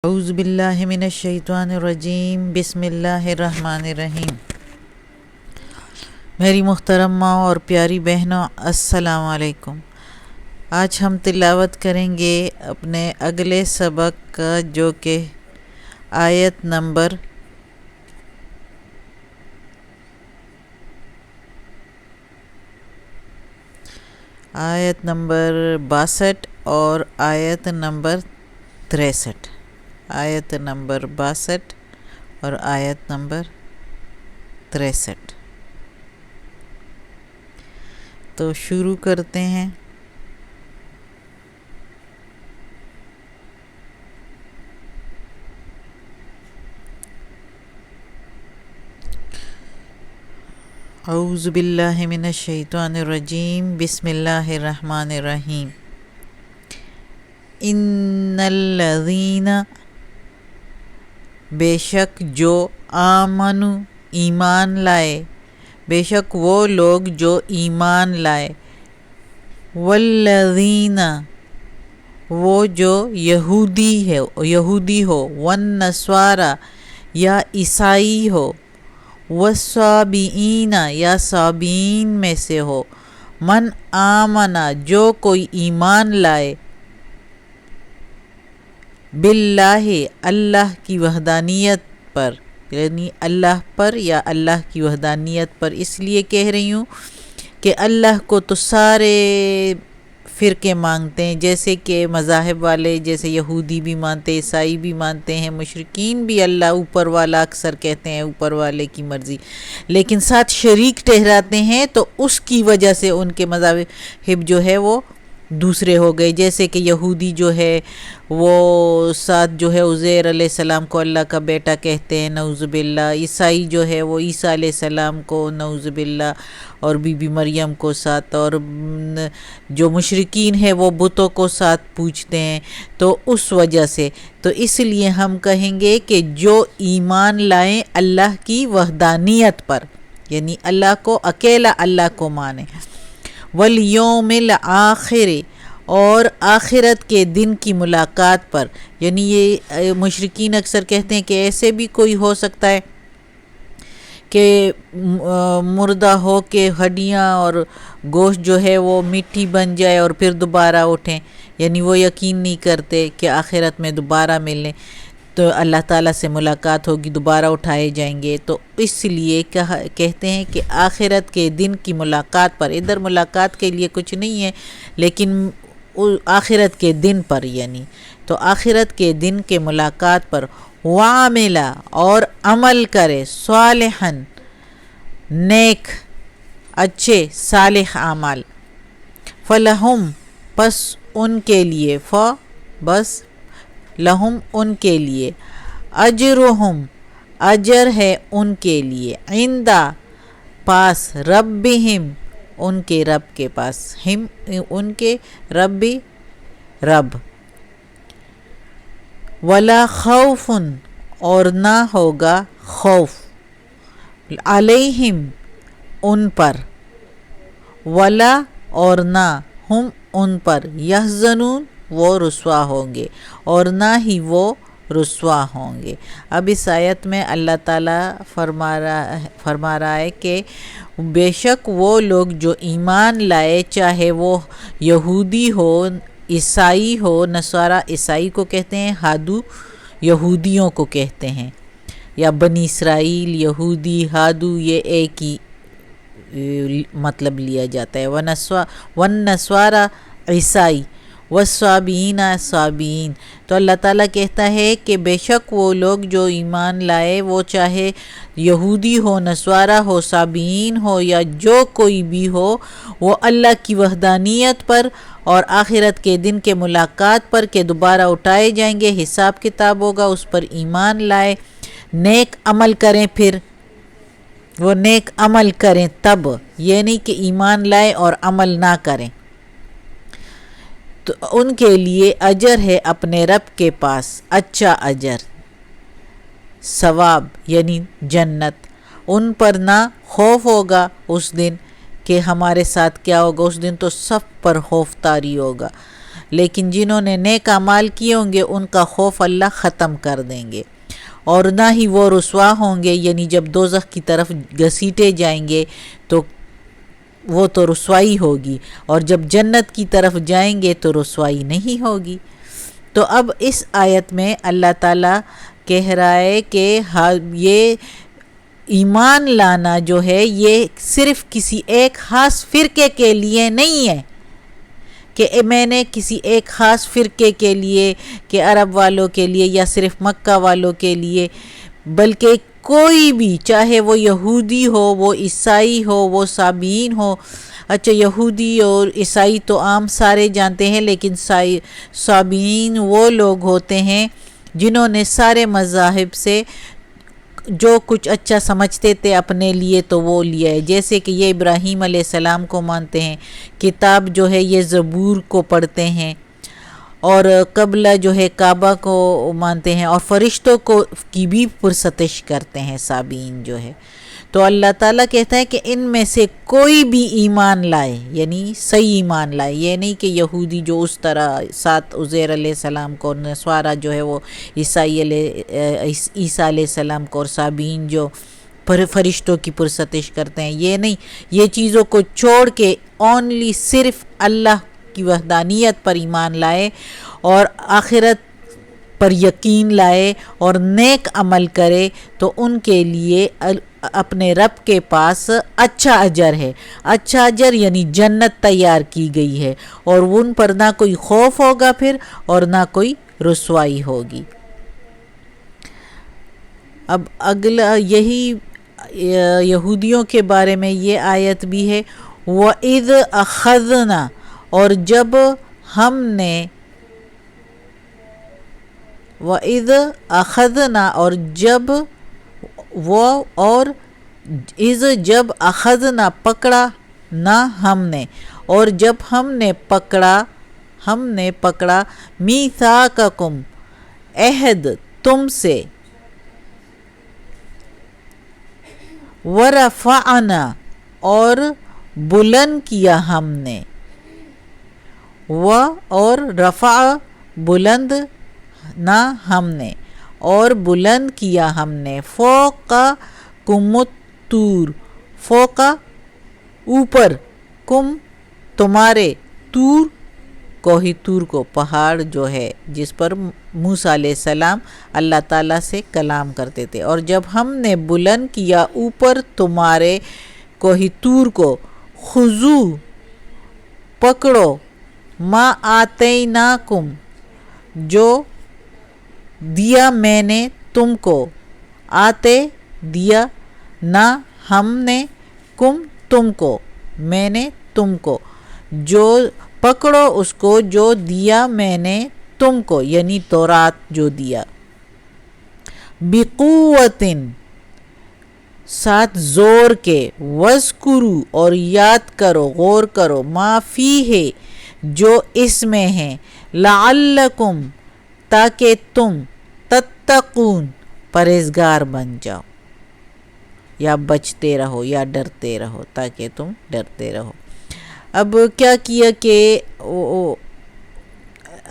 اعوذ باللہ من الشیطان الرجیم، بسم اللہ الرحمن الرحیم۔ میری محترم ماں اور پیاری بہنوں، السلام علیکم۔ آج ہم تلاوت کریں گے اپنے اگلے سبق کا، جو کہ آیت نمبر 62 اور آیت نمبر 63۔ آیت نمبر 62 اور آیت نمبر 63۔ تو شروع کرتے ہیں۔ اعوذ باللہ من الشیطان الرجیم، بسم اللہ الرحمن الرحیم۔ ان الذین، بے شک جو، آمنو، ایمان لائے، بے شک وہ لوگ جو ایمان لائے، والذین، وہ جو یہودی ہو، والنصارى یا عیسائی ہو، والصابئین یا صابئین میں سے ہو، من آمنا، جو کوئی ایمان لائے، باللہ، اللہ کی وحدانیت پر، یعنی اللہ پر یا اللہ کی وحدانیت پر۔ اس لیے کہہ رہی ہوں کہ اللہ کو تو سارے فرقے مانگتے ہیں، جیسے کہ مذاہب والے، جیسے یہودی بھی مانتے ہیں، عیسائی بھی مانتے ہیں، مشرکین بھی اللہ اوپر والا اکثر کہتے ہیں، اوپر والے کی مرضی، لیکن ساتھ شریک ٹھہراتے ہیں، تو اس کی وجہ سے ان کے مذاہب جو ہے وہ دوسرے ہو گئے۔ جیسے کہ یہودی جو ہے وہ ساتھ جو ہے عزیر علیہ السلام کو اللہ کا بیٹا کہتے ہیں، نعوذ باللہ۔ عیسائی جو ہے وہ عیسیٰ علیہ السلام کو، نعوذ باللہ، اور بی بی مریم کو ساتھ، اور جو مشرکین ہیں وہ بتوں کو ساتھ پوجتے ہیں۔ تو اس وجہ سے، تو اس لیے ہم کہیں گے کہ جو ایمان لائیں اللہ کی وحدانیت پر، یعنی اللہ کو، اکیلا اللہ کو مانیں، والیوم الآخر، اور آخرت کے دن کی ملاقات پر۔ یعنی یہ مشرکین اکثر کہتے ہیں کہ ایسے بھی کوئی ہو سکتا ہے کہ مردہ ہو کے ہڈیاں اور گوشت جو ہے وہ مٹی بن جائے اور پھر دوبارہ اٹھیں، یعنی وہ یقین نہیں کرتے کہ آخرت میں دوبارہ ملیں، تو اللہ تعالیٰ سے ملاقات ہوگی، دوبارہ اٹھائے جائیں گے۔ تو اس لیے کہتے ہیں کہ آخرت کے دن کی ملاقات پر، ادھر ملاقات کے لیے کچھ نہیں ہے، لیکن آخرت کے دن پر، یعنی تو آخرت کے دن کے ملاقات پر، وعمل، اور عمل کرے، صالحاً، نیک، اچھے صالح اعمال، فلہم، پس ان کے لیے، بس لہم، ان کے لیے، اجرہم، اجر ہے ان کے لیے، عند، پاس، ربہم، ان کے رب کے پاس، ہم، ان کے رب، ولا خوف، اور نہ ہوگا خوف، علیہم، ان پر، ولا، اور نہ، ہم، ان پر، یحزنون، وہ رسوا ہوں گے، اور نہ ہی وہ رسوا ہوں گے۔ اب اس آیت میں اللہ تعالیٰ فرما رہا ہے کہ بے شک وہ لوگ جو ایمان لائے، چاہے وہ یہودی ہو، عیسائی ہو، نصارہ عیسائی کو کہتے ہیں، ہادو یہودیوں کو کہتے ہیں، یا بنی اسرائیل، یہودی، ہادو، یہ ایک ہی مطلب لیا جاتا ہے۔ والنصارى عیسائی، والصابئین صابئین۔ تو اللہ تعالیٰ کہتا ہے کہ بے شک وہ لوگ جو ایمان لائے، وہ چاہے یہودی ہو، نصارہ ہو، صابئین ہو، یا جو کوئی بھی ہو، وہ اللہ کی وحدانیت پر اور آخرت کے دن کے ملاقات پر، کہ دوبارہ اٹھائے جائیں گے، حساب کتاب ہوگا، اس پر ایمان لائے، نیک عمل کریں، پھر وہ نیک عمل کریں تب، یہ نہیں کہ ایمان لائے اور عمل نہ کریں، تو ان کے لیے اجر ہے اپنے رب کے پاس، اچھا اجر، ثواب، یعنی جنت۔ ان پر نہ خوف ہوگا اس دن کہ ہمارے ساتھ کیا ہوگا، اس دن تو سب پر خوف طاری ہوگا، لیکن جنہوں نے نیک اعمال کیے ہوں گے ان کا خوف اللہ ختم کر دیں گے، اور نہ ہی وہ رسوا ہوں گے، یعنی جب دوزخ کی طرف گھسیٹے جائیں گے تو وہ تو رسوائی ہوگی، اور جب جنت کی طرف جائیں گے تو رسوائی نہیں ہوگی۔ تو اب اس آیت میں اللہ تعالیٰ کہہ رہا ہے کہ یہ ایمان لانا جو ہے یہ صرف کسی ایک خاص فرقے کے لیے نہیں ہے کہ میں نے کسی ایک خاص فرقے کے لیے، کہ عرب والوں کے لیے یا صرف مکہ والوں کے لیے، بلکہ کوئی بھی، چاہے وہ یہودی ہو، وہ عیسائی ہو، وہ صابئین ہو۔ اچھا، یہودی اور عیسائی تو عام سارے جانتے ہیں، لیکن صابئین وہ لوگ ہوتے ہیں جنہوں نے سارے مذاہب سے جو کچھ اچھا سمجھتے تھے اپنے لیے تو وہ لیا ہے، جیسے کہ یہ ابراہیم علیہ السلام کو مانتے ہیں، کتاب جو ہے یہ زبور کو پڑھتے ہیں، اور قبلہ جو ہے کعبہ کو مانتے ہیں، اور فرشتوں کو کی بھی پرستش کرتے ہیں صابئین جو ہے۔ تو اللہ تعالیٰ کہتا ہے کہ ان میں سے کوئی بھی ایمان لائے، یعنی صحیح ایمان لائے، یہ نہیں کہ یہودی جو اس طرح ساتھ عزیر علیہ السلام کو، نصارہ جو ہے وہ عیسیٰ علیہ السلام کو، اور صابئین جو فرشتوں کی پرستش کرتے ہیں، یہ نہیں، یہ چیزوں کو چھوڑ کے اونلی صرف اللہ کی وحدانیت پر ایمان لائے اور آخرت پر یقین لائے اور نیک عمل کرے، تو ان کے لیے اپنے رب کے پاس اچھا اجر ہے۔ اچھا اجر یعنی جنت تیار کی گئی ہے، اور ان پر نہ کوئی خوف ہوگا پھر، اور نہ کوئی رسوائی ہوگی۔ اب اگلا یہی یہودیوں کے بارے میں یہ آیت بھی ہے، وَإِذْ أَخَذْنَا، اور جب ہم نے، وَإِذْ أَخَذْنَا، اور جب وہ، اور اذ جب، اخذنا پکڑا، نہ ہم نے، اور جب ہم نے پکڑا میثاقکم، عہد تم سے، ورفعنا، اور بلند کیا ہم نے، اور رفع بلند نہ ہم نے، اور بلند کیا ہم نے، فوق کم الطور، فوق اوپر، کم تمہارے، طور کوہ طور کو، پہاڑ جو ہے جس پر موسیٰ علیہ السلام اللہ تعالیٰ سے کلام کرتے تھے، اور جب ہم نے بلند کیا اوپر تمہارے کوہ طور کو، خذو پکڑو، ما آتیناکم جو دیا میں نے تم کو، آتے دیا، نہ ہم نے، کم تم کو، میں نے تم کو، جو پکڑو اس کو جو دیا میں نے تم کو، یعنی تورات جو دیا، بقوتٍ ساتھ زور کے، وَاذْکُرُوا اور یاد کرو، غور کرو، ما فیہ جو اس میں ہے، لعلکم تاکہ تم، تتقون پرہیزگار بن جاؤ، یا بچتے رہو یا ڈرتے رہو، تاکہ تم ڈرتے رہو۔ اب کیا کیا کہ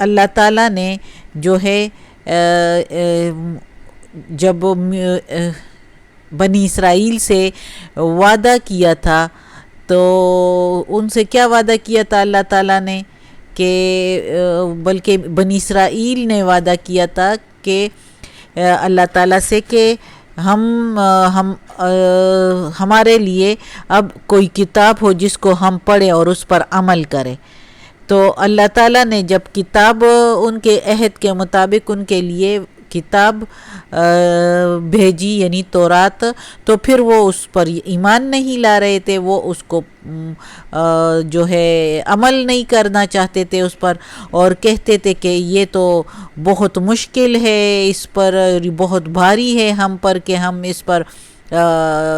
اللہ تعالیٰ نے جو ہے جب بنی اسرائیل سے وعدہ کیا تھا، تو ان سے کیا وعدہ کیا تھا اللہ تعالیٰ نے، کہ بلکہ بنی اسرائیل نے وعدہ کیا تھا کہ اللہ تعالیٰ سے کہ ہمارے لیے اب کوئی کتاب ہو جس کو ہم پڑھیں اور اس پر عمل کریں۔ تو اللہ تعالیٰ نے جب کتاب ان کے عہد کے مطابق ان کے لیے کتاب بھیجی، یعنی تورات، تو پھر وہ اس پر ایمان نہیں لا رہے تھے، وہ اس کو جو ہے عمل نہیں کرنا چاہتے تھے اس پر، اور کہتے تھے کہ یہ تو بہت مشکل ہے، اس پر بہت بھاری ہے ہم پر کہ ہم اس پر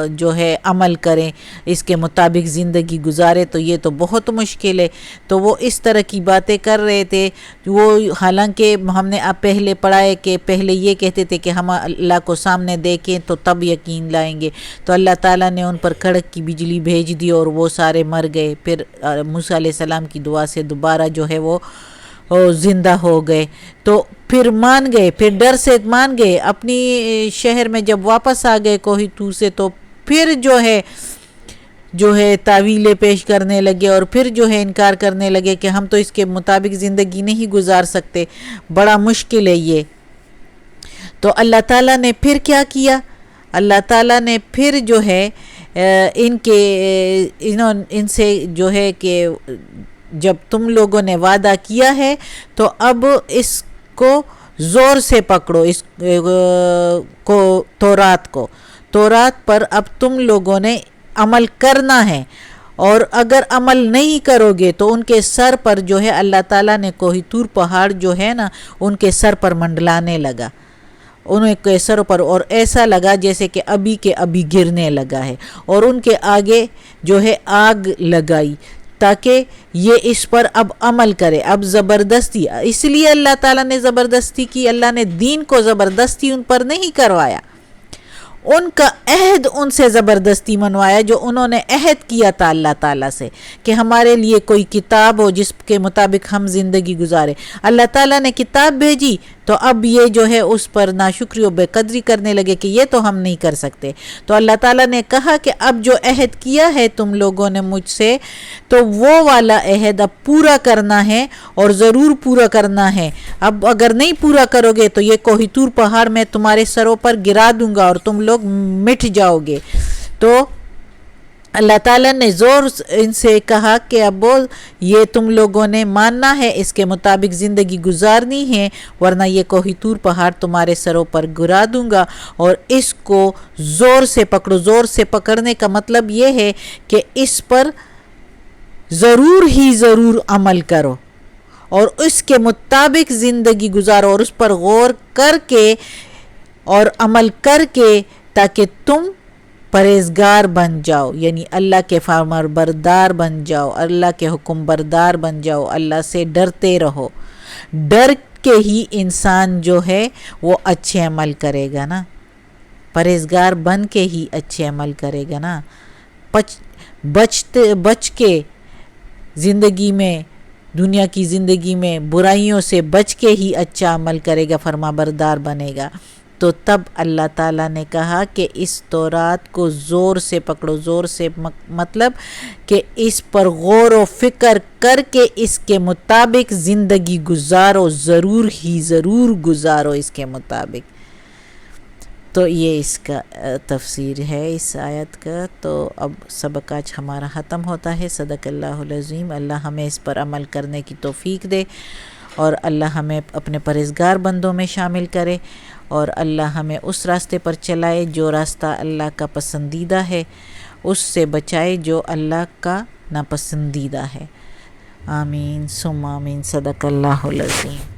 جو ہے عمل کریں، اس کے مطابق زندگی گزارے، تو یہ تو بہت مشکل ہے۔ تو وہ اس طرح کی باتیں کر رہے تھے، وہ حالانکہ ہم نے اب پہلے پڑھا ہے کہ پہلے یہ کہتے تھے کہ ہم اللہ کو سامنے دیکھیں تو تب یقین لائیں گے، تو اللہ تعالیٰ نے ان پر کڑک کی بجلی بھیج دی اور وہ سارے مر گئے۔ پھر موسیٰ علیہ السلام کی دعا سے دوبارہ جو ہے وہ زندہ ہو گئے تو پھر مان گئے، پھر ڈر سے مان گئے، اپنی شہر میں جب واپس آ گئے کوہ طور سے تو پھر جو ہے تعویلیں پیش کرنے لگے اور پھر جو ہے انکار کرنے لگے کہ ہم تو اس کے مطابق زندگی نہیں گزار سکتے، بڑا مشکل ہے یہ۔ تو اللہ تعالیٰ نے پھر کیا کیا؟ اللہ تعالیٰ نے پھر جو ہے ان سے جو ہے کہ جب تم لوگوں نے وعدہ کیا ہے تو اب اس کو زور سے پکڑو، اس کو تورات پر اب تم لوگوں نے عمل کرنا ہے، اور اگر عمل نہیں کرو گے تو ان کے سر پر جو ہے اللہ تعالیٰ نے کوہ طور پہاڑ جو ہے نا ان کے سر پر منڈلانے لگا، ان کے سر پر، اور ایسا لگا جیسے کہ ابھی کے ابھی گرنے لگا ہے، اور ان کے آگے جو ہے آگ لگائی تاکہ یہ اس پر اب عمل کرے۔ اب زبردستی، اس لیے اللہ تعالیٰ نے زبردستی کی، اللہ نے دین کو زبردستی ان پر نہیں کروایا، ان کا عہد ان سے زبردستی منوایا جو انہوں نے عہد کیا تھا اللہ تعالیٰ سے کہ ہمارے لیے کوئی کتاب ہو جس کے مطابق ہم زندگی گزارے۔ اللہ تعالیٰ نے کتاب بھیجی تو اب یہ جو ہے اس پر ناشکری و بے قدری کرنے لگے کہ یہ تو ہم نہیں کر سکتے۔ تو اللہ تعالیٰ نے کہا کہ اب جو عہد کیا ہے تم لوگوں نے مجھ سے تو وہ والا عہد اب پورا کرنا ہے، اور ضرور پورا کرنا ہے۔ اب اگر نہیں پورا کرو گے تو یہ کوہ طور پہاڑ میں تمہارے سروں پر گرا دوں گا اور تم لوگ مٹ جاؤ گے۔ تو اللہ تعالیٰ نے زور ان سے کہا کہ اب یہ تم لوگوں نے ماننا ہے، اس کے مطابق زندگی گزارنی ہے، ورنہ یہ کوہ طور پہاڑ تمہارے سروں پر گرا دوں گا، اور اس کو زور سے پکڑو۔ زور سے پکڑنے کا مطلب یہ ہے کہ اس پر ضرور ہی ضرور عمل کرو اور اس کے مطابق زندگی گزارو، اور اس پر غور کر کے اور عمل کر کے تاکہ تم پرہیزگار بن جاؤ، یعنی اللہ کے فرمان بردار بن جاؤ، اللہ کے حکم بردار بن جاؤ، اللہ سے ڈرتے رہو۔ ڈر کے ہی انسان جو ہے وہ اچھے عمل کرے گا نا، پرہیزگار بن کے ہی اچھے عمل کرے گا نا، بچ کے زندگی میں، دنیا کی زندگی میں برائیوں سے بچ کے ہی اچھا عمل کرے گا، فرما بردار بنے گا۔ تو تب اللہ تعالیٰ نے کہا کہ اس تورات کو زور سے پکڑو، زور سے مطلب کہ اس پر غور و فکر کر کے اس کے مطابق زندگی گزارو، ضرور ہی ضرور گزارو اس کے مطابق۔ تو یہ اس کا تفسیر ہے اس آیت کا۔ تو اب سبق آج ہمارا ختم ہوتا ہے۔ صدق اللہ العظیم۔ اللہ ہمیں اس پر عمل کرنے کی توفیق دے، اور اللہ ہمیں اپنے پرہیزگار بندوں میں شامل کرے، اور اللہ ہمیں اس راستے پر چلائے جو راستہ اللہ کا پسندیدہ ہے، اس سے بچائے جو اللہ کا ناپسندیدہ ہے۔ آمین ثم آمین۔ صدق اللہ العظیم۔